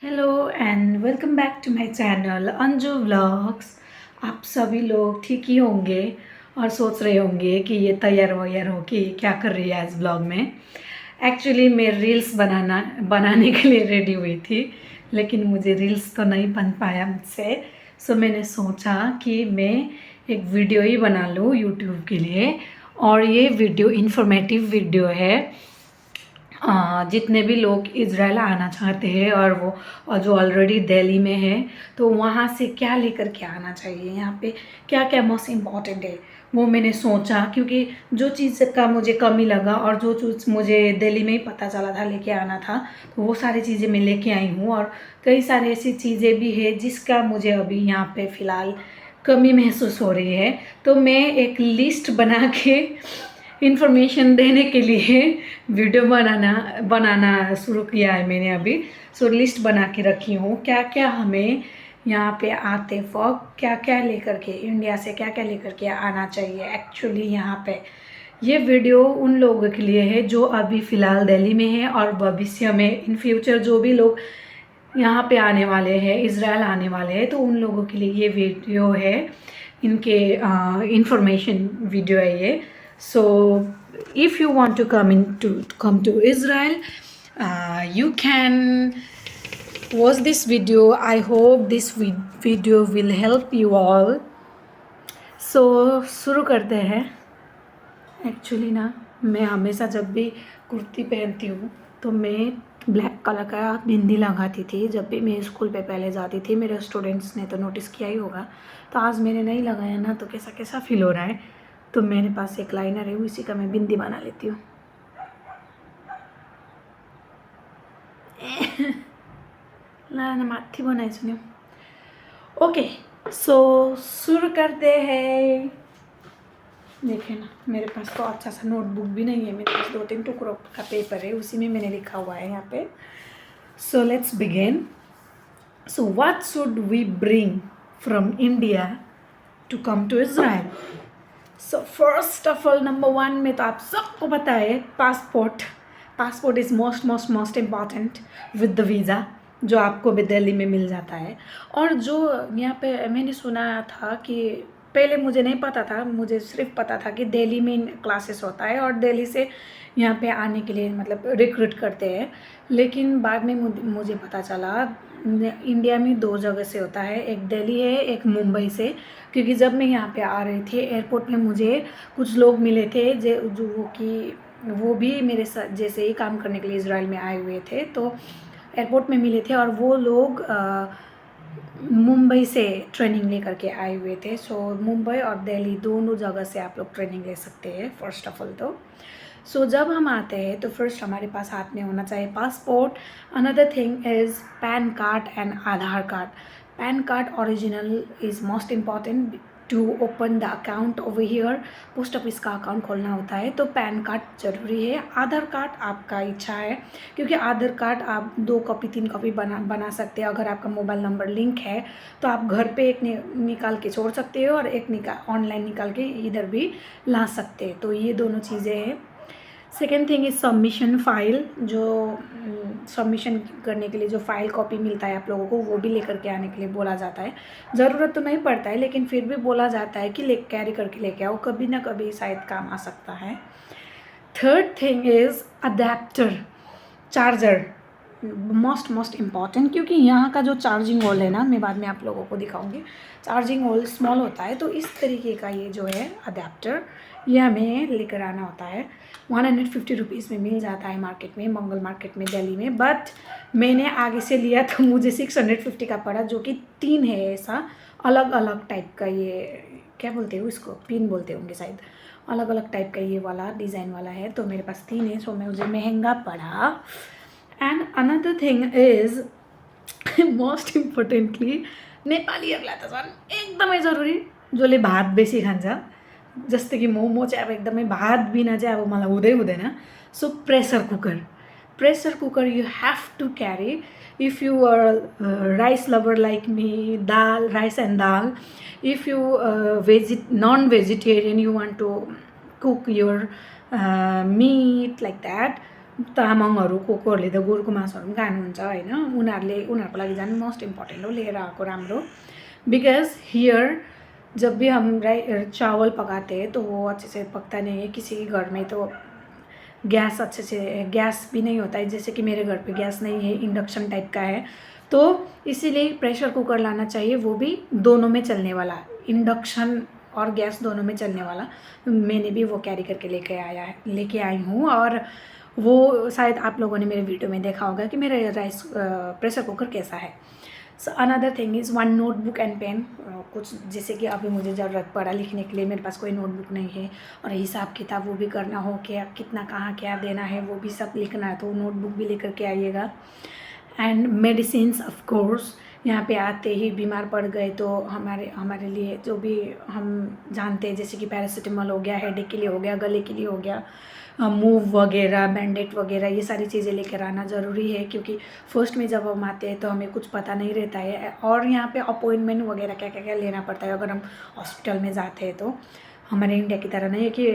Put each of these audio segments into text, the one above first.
Hello and welcome back to my channel Anju vlogs. आप सभी लोग ठीक ही होंगे और सोच रहे होंगे कि ये तैयार वैयार हो कि क्या कर रही है आज ब्लॉग में। एक्चुअली मैं रील्स बनाने के लिए रेडी हुई थी, लेकिन मुझे रील्स तो नहीं बन पाया मुझसे। सो मैंने सोचा कि मैं एक वीडियो ही बना लूँ यूट्यूब के लिए, और ये वीडियो इन्फॉर्मेटिव वीडियो है। जितने भी लोग इज़राइल आना चाहते हैं और जो ऑलरेडी दिल्ली में है, तो वहाँ से क्या लेकर के आना चाहिए, यहाँ पे क्या क्या मोस्ट इम्पॉर्टेंट है वो मैंने सोचा। क्योंकि जो चीज़ का मुझे कमी लगा और जो चीज़ मुझे दिल्ली में ही पता चला था लेके आना था, तो वो सारी चीज़ें मैं लेके आई हूँ। और कई सारी ऐसी चीज़ें भी है जिसका मुझे अभी यहाँ पे फ़िलहाल कमी महसूस हो रही है। तो मैं एक लिस्ट बना के इन्फॉर्मेशन देने के लिए वीडियो बनाना शुरू किया है मैंने अभी। सो लिस्ट बना के रखी हूँ क्या क्या हमें यहाँ पे आते वक्त क्या क्या लेकर के, इंडिया से क्या क्या लेकर के आना चाहिए एक्चुअली यहाँ पे। ये वीडियो उन लोगों के लिए है जो अभी फ़िलहाल दिल्ली में है, और भविष्य में इन फ्यूचर जो भी लोग यहाँ पे आने वाले हैं, इज़राइल आने वाले हैं, तो उन लोगों के लिए ये वीडियो है। इनके इंफॉर्मेशन वीडियो है ये। So if you want to come to Israel, you can watch this video. I hope this video will help you all. So शुरू करते हैं। एक्चुअली ना, मैं हमेशा जब भी कुर्ती पहनती हूँ तो मैं ब्लैक कलर का बिंदी लगाती थी जब भी मैं स्कूल पे पहले जाती थी। मेरे स्टूडेंट्स ने तो नोटिस किया ही होगा। तो आज मैंने नहीं लगाया ना, तो कैसा कैसा फील हो रहा है। तो मेरे पास एक लाइनर है, उसी का मैं बिंदी बना लेती हूँ। ना ना माथी बनाई सुनियो। ओके, सो शुरू करते हैं। देखिए ना, मेरे पास तो अच्छा सा नोटबुक भी नहीं है, मेरे पास 2-3 टुकड़ों का पेपर है, उसी में मैंने लिखा हुआ है यहाँ पे। So let's begin. So what should we bring from India to come to Israel? So first of all, number 1 में तो आप सबको पता है passport. Passport is most important with the visa, जो आपको भी दिल्ली में मिल जाता है। और जो यहाँ पे मैंने सुना था कि पहले मुझे नहीं पता था, मुझे सिर्फ पता था कि दिल्ली में क्लासेस होता है और दिल्ली से यहाँ पे आने के लिए मतलब रिक्रूट करते हैं। लेकिन बाद में मुझे पता चला इंडिया में 2 जगह से होता है, एक दिल्ली है, एक मुंबई से। क्योंकि जब मैं यहाँ पे आ रही थी एयरपोर्ट में, मुझे कुछ लोग मिले थे जो कि वो भी मेरे साथ जैसे ही काम करने के लिए इज़राइल में आए हुए थे। तो एयरपोर्ट में मिले थे और वो लोग मुंबई से ट्रेनिंग लेकर के आए हुए थे। सो मुंबई और दिल्ली दोनों जगह से आप लोग ट्रेनिंग ले सकते हैं फर्स्ट ऑफ ऑल। तो सो जब हम आते हैं तो फर्स्ट हमारे पास हाथ में होना चाहिए passport. Another thing is pan card and Aadhaar card. Pan card original is most important to open the account over here. Post office का अकाउंट खोलना होता है तो पैन कार्ड ज़रूरी है। आधार कार्ड आपका इच्छा है, क्योंकि आधार कार्ड आप 2 कॉपी 3 कॉपी बना सकते हैं। अगर आपका मोबाइल नंबर लिंक है तो आप घर पे एक निकाल के छोड़ सकते हो और एक ऑनलाइन निकाल के इधर भी ला सकते हैं। तो ये दोनों चीज़ें हैं। Second thing is submission file. जो सबमिशन करने के लिए जो फ़ाइल कॉपी मिलता है आप लोगों को, वो भी लेकर के आने के लिए बोला जाता है। ज़रूरत तो नहीं पड़ता है, लेकिन फिर भी बोला जाता है कि कैरी करके लेके आओ, कभी ना कभी शायद काम आ सकता है। Third thing is adapter, charger, most important. क्योंकि यहाँ का जो चार्जिंग होल है ना, मैं बाद में आप लोगों को दिखाऊंगी, चार्जिंग होल स्मॉल होता है। तो इस तरीके का ये जो है अडेप्टर, ये हमें लेकर आना होता है। 150 रुपीज़ में मिल जाता है मार्केट में, मंगल मार्केट में दिल्ली में। बट मैंने आगे से लिया तो मुझे 650 का पड़ा, जो कि 3 है ऐसा अलग अलग टाइप का। ये क्या बोलते हैं इसको, पिन बोलते होंगे शायद। अलग अलग टाइप का ये वाला डिज़ाइन वाला है, तो मेरे पास 3 है, सो मुझे महंगा पड़ा। And another thing is most importantly नेपालीहरूलाई त झन् एकदमै जरुरी, जसले भात बेसी खान्छ। जस्तै कि मोमो चाहिँ अब एकदमै भात बिना चाहिँ अब मलाई हुँदैन। So pressure cooker you have to carry if you are rice lover like me, dal, rice and dal. If you non vegetarian, you want to cook your meat like that, तामाङहरू कोकोहरूले त गोरुको मासुहरू पनि खानुहुन्छ होइन, उनीहरूको लागि झन् मोस्ट इम्पोर्टेन्ट हो लिएर आएको राम्रो। बिकॉज हियर जब भी हम चावल पकाते हैं तो वो अच्छे से पकता नहीं है। किसी के घर में तो गैस अच्छे से गैस भी नहीं होता है, जैसे कि मेरे घर पे गैस नहीं है, इंडक्शन टाइप का है, तो इसीलिए प्रेशर कुकर लाना चाहिए, वो भी दोनों में चलने वाला, इंडक्शन और गैस दोनों में चलने वाला। मैंने भी वो कैरी करके लेके आई हूँ, और वो शायद आप लोगों ने मेरे वीडियो में देखा होगा कि मेरा राइस प्रेशर कुकर कैसा है। So another thing is one notebook and pen. कुछ जैसे कि अभी मुझे ज़रूरत पड़ा लिखने के लिए, मेरे पास कोई नोटबुक नहीं है, और हिसाब किताब वो भी करना हो, क्या कितना कहाँ क्या देना है वो भी सब लिखना है, तो नोटबुक भी लेकर के आइएगा। एंड मेडिसिन्स ऑफ कोर्स, यहाँ पे आते ही बीमार पड़ गए तो हमारे लिए जो भी हम जानते हैं, जैसे कि पैरासीटामोल हो गया, हेडेक के लिए हो गया, गले के लिए हो गया, मूव वगैरह, बैंडेड वगैरह, ये सारी चीज़ें लेकर आना ज़रूरी है, क्योंकि फर्स्ट में जब हम आते हैं तो हमें कुछ पता नहीं रहता है, और यहाँ पे अपॉइंटमेंट वगैरह क्या क्या क्या लेना पड़ता है अगर हम हॉस्पिटल में जाते हैं। तो हमारे इंडिया की तरह नहीं है कि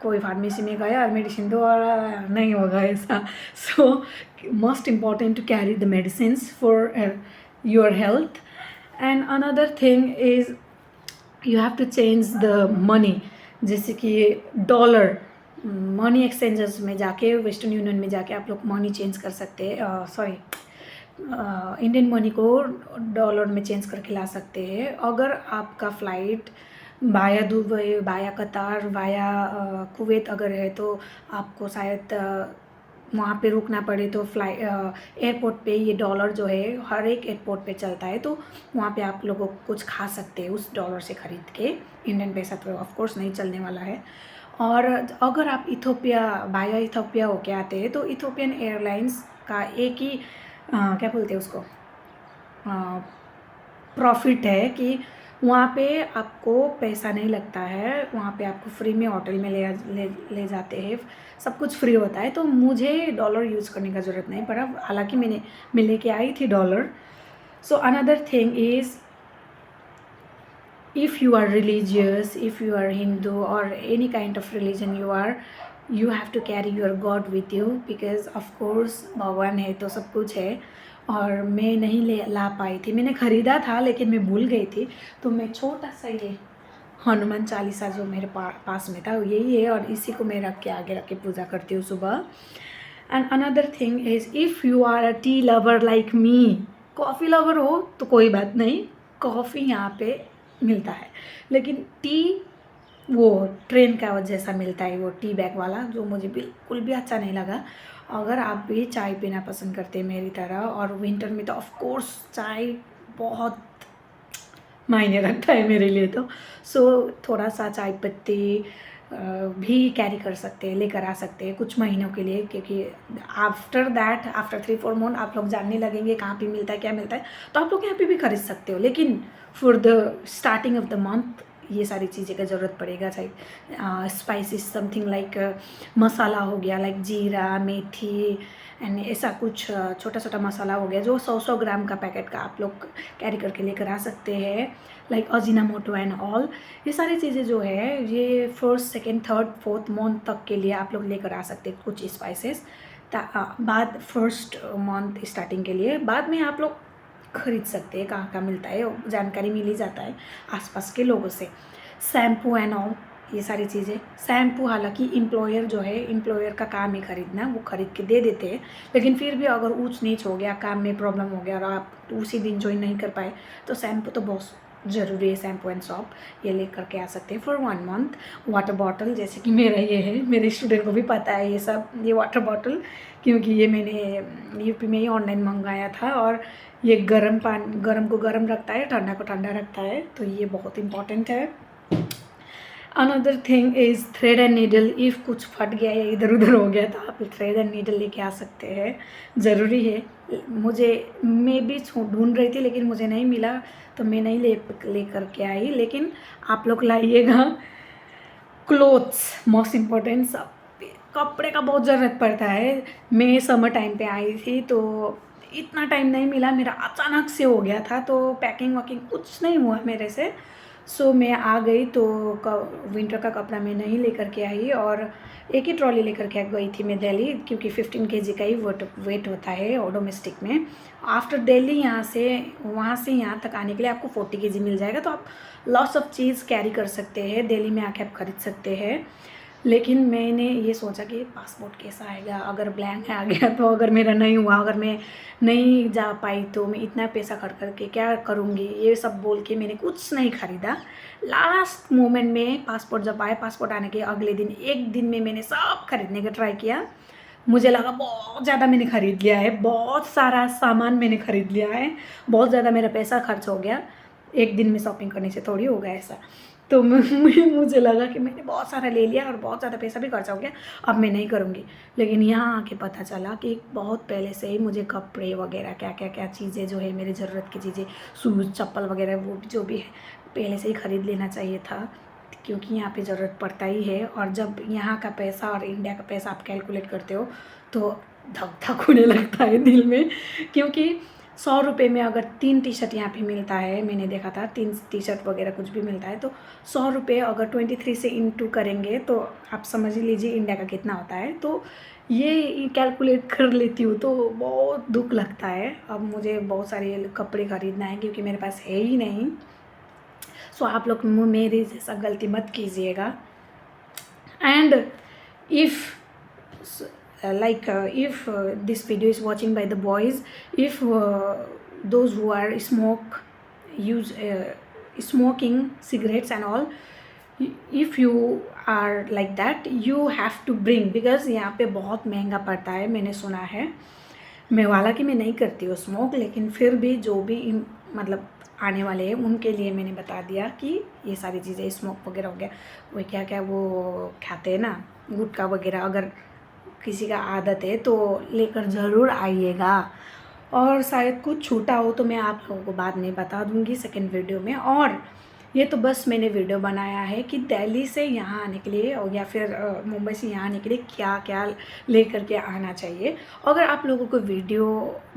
कोई फार्मेसी में गया और मेडिसिन दो और नहीं होगा ऐसा। So most important to carry the medicines for your health. And another thing is you have to change the money, जैसे कि डॉलर मनी एक्सचेंजर्स में जाके, वेस्टर्न यूनियन में जाके आप लोग मनी चेंज कर सकते हैं, सॉरी इंडियन मनी को डॉलर में चेंज करके ला सकते हैं। अगर आपका फ़्लाइट वाया दुबई, वाया कतार, वाया कुवैत अगर है तो आपको शायद वहाँ पे रुकना पड़े, तो एयरपोर्ट पे ये डॉलर जो है हर एक एयरपोर्ट पे चलता है, तो वहाँ पे आप लोगों को कुछ खा सकते हैं उस डॉलर से ख़रीद के। इंडियन पैसा तो ऑफ कोर्स नहीं चलने वाला है। और अगर आप वाया इथोपिया होके आते हैं तो इथोपियन एयरलाइंस का एक ही क्या बोलते हैं उसको, प्रॉफिट है कि वहाँ पे आपको पैसा नहीं लगता है, वहाँ पे आपको फ्री में होटल में ले जाते हैं, सब कुछ फ्री होता है। तो मुझे डॉलर यूज़ करने का ज़रूरत नहीं पड़ा, हालांकि मैं लेके आई थी dollar. So another thing is if you are religious, if you are Hindu or any kind of religion you have to carry your God with you, because of course भगवान है तो सब कुछ है। और मैं नहीं ला पाई थी, मैंने ख़रीदा था लेकिन मैं भूल गई थी, तो मैं छोटा सा ये हनुमान चालीसा जो मेरे पास में था यही है, और इसी को मैं आगे रख के पूजा करती हूँ सुबह। And another thing is if you are a tea lover like me, coffee lover हो तो कोई बात नहीं, कॉफ़ी यहाँ पे मिलता है, लेकिन टी वो ट्रेन का जैसा मिलता है, वो टी बैग वाला, जो मुझे बिल्कुल भी अच्छा नहीं लगा। अगर आप भी चाय पीना पसंद करते हैं मेरी तरह, और विंटर में तो ऑफ कोर्स चाय बहुत मायने रखता है मेरे लिए, तो सो थोड़ा सा चाय पत्ती भी कैरी कर सकते हैं, लेकर आ सकते हैं कुछ महीनों के लिए, क्योंकि आफ्टर 3-4 मंथ आप लोग जानने लगेंगे कहाँ पे मिलता है क्या मिलता है, तो आप लोग यहाँ पे भी खरीद सकते हो। लेकिन for the starting of the month ये सारी चीज़ें का ज़रूरत पड़ेगा, चाहे स्पाइसेस समथिंग लाइक मसाला हो गया, लाइक जीरा, मेथी एंड ऐसा कुछ छोटा छोटा मसाला हो गया जो 100 ग्राम का पैकेट का आप लोग कैरी करके लेकर आ सकते हैं, लाइक अजीनामोटो एंड ऑल। ये सारी चीज़ें जो है ये 1st, 2nd, 3rd, 4th month तक के लिए आप लोग लेकर आ सकते हैं कुछ स्पाइसेस। बाद 1st मंथ स्टार्टिंग के लिए, बाद में आप लोग खरीद सकते हैं, कहाँ मिलता है जानकारी मिल ही जाता है आसपास के लोगों से। शैम्पू एंड ऑल ये सारी चीज़ें, शैम्पू हालांकि एम्प्लॉयर जो है, एम्प्लॉयर का काम है खरीदना, वो खरीद के दे देते हैं, लेकिन फिर भी अगर ऊंच नीच हो गया, काम में प्रॉब्लम हो गया और आप उसी दिन ज्वाइन नहीं कर पाए, तो शैम्पू तो बहुत ज़रूरी है, शैम्पू एंड सॉप ये ले करके आ सकते हैं फॉर 1 मंथ। वाटर बॉटल जैसे कि मेरा ये है, मेरे स्टूडेंट को भी पता है ये सब, ये वाटर बॉटल, क्योंकि ये मैंने यूपी में ही ऑनलाइन मंगाया था, और ये गर्म को गर्म रखता है, ठंडा को ठंडा रखता है, तो ये बहुत इंपॉर्टेंट है। Another thing is thread and needle, if कुछ फट गया या इधर उधर हो गया तो आप थ्रेड एंड नीडल लेके आ सकते हैं, ज़रूरी है। मैं भी ढूंढ रही थी लेकिन मुझे नहीं मिला, तो मैं नहीं ले करके आई, लेकिन आप लोग लाइएगा। क्लोथ्स मोस्ट इम्पॉर्टेंट, सब कपड़े का बहुत ज़रूरत पड़ता है। मैं समर टाइम पे आई थी तो इतना टाइम नहीं मिला, मेरा अचानक से हो गया था, तो पैकिंग वैकिंग कुछ नहीं हुआ मेरे से, सो मैं आ गई तो विंटर का कपड़ा मैं नहीं लेकर के आई और एक ही ट्रॉली लेकर के गई थी मैं दिल्ली, क्योंकि 15 केजी का ही वेट होता है और डोमेस्टिक में। आफ्टर दिल्ली वहाँ से यहाँ तक आने के लिए आपको 40 केजी मिल जाएगा, तो आप लॉट्स ऑफ चीज़ कैरी कर सकते हैं, दिल्ली में आके आप खरीद सकते हैं। लेकिन मैंने ये सोचा कि पासपोर्ट कैसा आएगा, अगर ब्लैंक आ गया तो, अगर मेरा नहीं हुआ, अगर मैं नहीं जा पाई तो मैं इतना पैसा खर्च करके क्या करूँगी, ये सब बोल के मैंने कुछ नहीं ख़रीदा। लास्ट मोमेंट में पासपोर्ट जब आए, पासपोर्ट आने के अगले दिन एक दिन में मैंने सब खरीदने का ट्राई किया। मुझे लगा बहुत ज़्यादा मैंने ख़रीद लिया है, बहुत सारा सामान मैंने ख़रीद लिया है, बहुत ज़्यादा मेरा पैसा खर्च हो गया। एक दिन में शॉपिंग करने से थोड़ी होगा ऐसा। तो मुझे लगा कि मैंने बहुत सारा ले लिया और बहुत ज़्यादा पैसा भी खर्चा हो गया, अब मैं नहीं करूँगी। लेकिन यहाँ आके पता चला कि बहुत पहले से ही मुझे कपड़े वगैरह क्या चीज़ें जो है मेरी ज़रूरत की चीज़ें, शूज़ चप्पल वगैरह वो जो भी है पहले से ही ख़रीद लेना चाहिए था, क्योंकि यहाँ पे ज़रूरत पड़ता ही है। और जब यहाँ का पैसा और इंडिया का पैसा आप कैलकुलेट करते हो तो धक धक होने लगता है दिल में, क्योंकि 100 रुपये में अगर 3 टी शर्ट यहाँ पे मिलता है, मैंने देखा था 3 टी शर्ट वगैरह कुछ भी मिलता है, तो 100 रुपये अगर 23 से इंटू करेंगे तो आप समझ लीजिए इंडिया का कितना होता है। तो ये कैलकुलेट कर लेती हूँ तो बहुत दुख लगता है। अब मुझे बहुत सारे कपड़े ख़रीदना है क्योंकि मेरे पास है ही नहीं। सो आप लोग मेरे जैसा गलती मत कीजिएगा। And if if this video is watching by the boys, if those who are smoking cigarettes and all, if you are like that, you have to bring, because यहाँ पे बहुत महंगा पड़ता है, मैंने सुना है। मैं वाला कि मैं नहीं करती हूँ स्मोक, लेकिन फिर भी जो भी मतलब आने वाले हैं उनके लिए मैंने बता दिया कि ये सारी चीज़ें, स्मोक वगैरह हो गया, वो क्या वो खाते हैं ना गुटखा वगैरह, अगर किसी का आदत है तो लेकर ज़रूर आइएगा। और शायद कुछ छूटा हो तो मैं आप लोगों को बाद में बता दूंगी सेकंड वीडियो में। और ये तो बस मैंने वीडियो बनाया है कि दिल्ली से यहाँ आने के लिए या फिर मुंबई से यहाँ आने के लिए क्या क्या लेकर के आना चाहिए। अगर आप लोगों को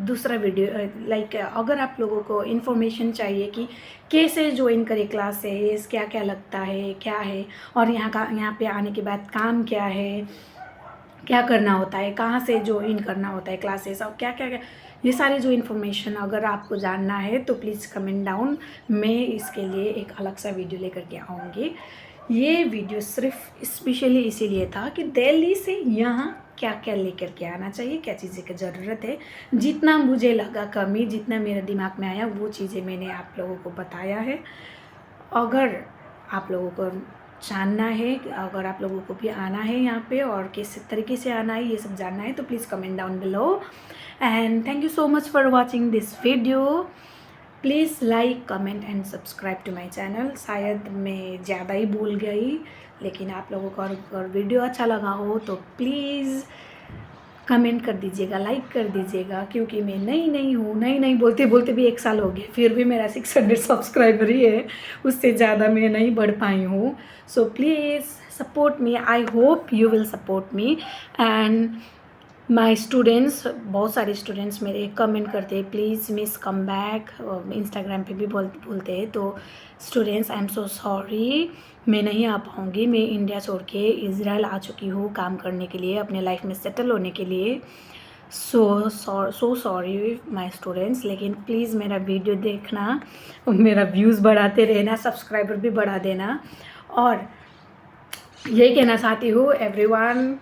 दूसरा वीडियो लाइक अगर आप लोगों को इन्फॉर्मेशन चाहिए कि कैसे ज्वाइन करें क्लासेस, क्या क्या लगता है, क्या है, और यहाँ पे आने के बाद काम क्या है, क्या करना होता है, कहाँ से ज्वाइन करना होता है क्लासेस, और क्या ये सारे जो इन्फॉर्मेशन अगर आपको जानना है तो प्लीज़ कमेंट डाउन। मैं इसके लिए एक अलग सा वीडियो लेकर के आऊँगी। ये वीडियो सिर्फ स्पेशली इसीलिए था कि दिल्ली से यहाँ क्या क्या लेकर के आना चाहिए, क्या चीज़ें की ज़रूरत है। जितना मुझे लगा कमी, जितना मेरे दिमाग में आया वो चीज़ें मैंने आप लोगों को बताया है। अगर आप लोगों को जानना है, अगर आप लोगों को भी आना है यहाँ पे और किस तरीके से आना है, ये सब जानना है, तो please comment down below. And thank you so much for watching this video. Please like, comment and subscribe to my channel. शायद मैं ज़्यादा ही भूल गई, लेकिन आप लोगों को अगर वीडियो अच्छा लगा हो तो प्लीज़ कमेंट कर दीजिएगा, लाइक कर दीजिएगा, क्योंकि मैं नई हूँ। नई बोलते बोलते भी 1 साल हो गया, फिर भी मेरा 600 सब्सक्राइबर ही है, उससे ज़्यादा मैं नहीं बढ़ पाई हूँ। So please support me, I hope you will support me. And my students, बहुत सारे स्टूडेंट्स मेरे कमेंट करते हैं please miss come back, Instagram पे भी बोलते हैं। तो students, I am so sorry, मैं नहीं आ पाऊँगी। मैं इंडिया छोड़ के इज़राइल आ चुकी हूँ काम करने के लिए, अपने लाइफ में सेटल होने के लिए। सो सॉरी माई स्टूडेंट्स, लेकिन प्लीज़ मेरा वीडियो देखना, मेरा व्यूज़ बढ़ाते रहना, सब्सक्राइबर भी बढ़ा देना। और यही कहना चाहती हूँ everyone,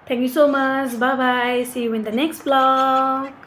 thank you so much, bye bye, see you in the next vlog.